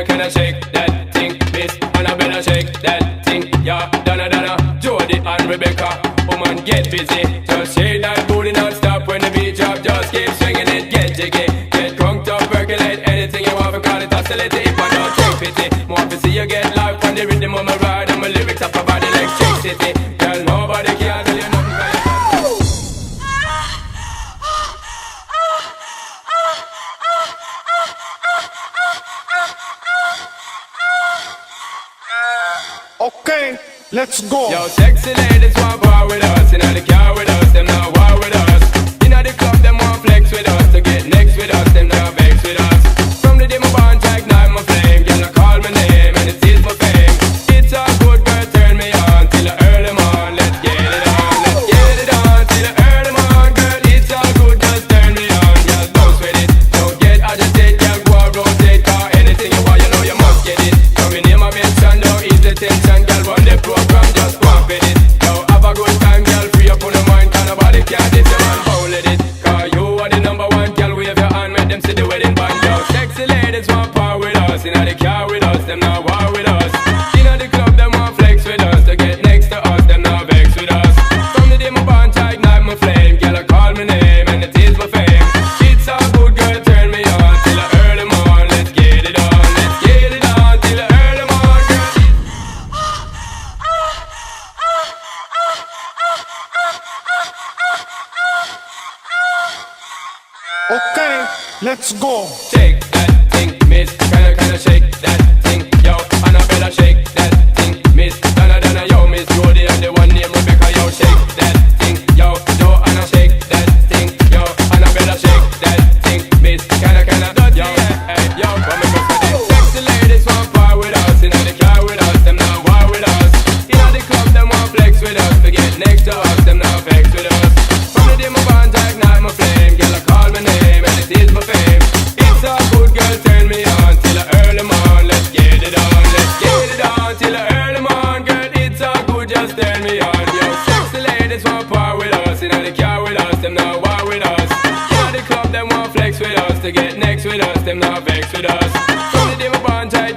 can I shake that thing, Miss Annabella, shake that thing, yeah, Donna, Jody and Rebecca, woman get busy, just shake that booty non-stop when the beat drop, just keep swinging it, get jiggy, get crunked up, percolate, anything you want, we call it hostility, if I don't take pity, more to see you get life on the rhythm of my ride, and my lyrics up about the electricity, girl, nobody can tell you nothing. Okay, let's go. Yo, sexy ladies want war with us. Inna the car with us, them not war with us. Inna the club, them want flex with us. To get next with us, them not vex with us. From the day my bond, I ignite my flame. Girl, I call my name and it is my fame. It's a good girl, turn me on till the early morn. Let's get it on, let's get it on till the early morn. Girl, it's all good, just turn me on. Girl, bounce with it, don't get agitated. Girl, go and rotate, car anything you want, you know you must get it. Coming in my mention, don't ease the tension. Girl, run the program, just go and fit it. Yo, have a good time, girl, free up on the mind. Cause nobody can diss you and foul it. Cause you are the number one, girl, wave your hand, make them see the wedding band. Yo, sexy ladies want power with us. Inna the car with us, them not war with us. Inna the club, them want flex with us. To get next to us, them not vex with us. From the day my bond, I ignite my flame. Girl, I call my name and it is my fame. It's a good girl, turn me on till the early morn. Let's get it on, let's get it on till the early morn, girl. Okay, let's go. Shake that thing, Miss. Can I shake that thing, yo? Annabella, shake that thing, Miss. Donna, yo, Miss Jody and the one named Rebecca, yo, shake that thing, yo. Joanna, shake that thing, yo. Annabella, shake that thing, Miss. Can I, yo, hey, yo, come and go for this. Sexy ladies want power with us, inna the car with us, them not war with us. Inna the club, them want flex with us, to get next to us, them not vex with us. From the day my bond, I ignite my flame, girl, I call my name and it is my fame. It's a good girl, turn me on till the early morn. Let's get it on, let's get it on till the early morn. Girl, it's a good, just turn me on. Yo, sexy ladies want power with us. Inna the car with us, them not war with us. Inna the club, them want flex with us. To get next with us, them not vex with us. From the day my bond, I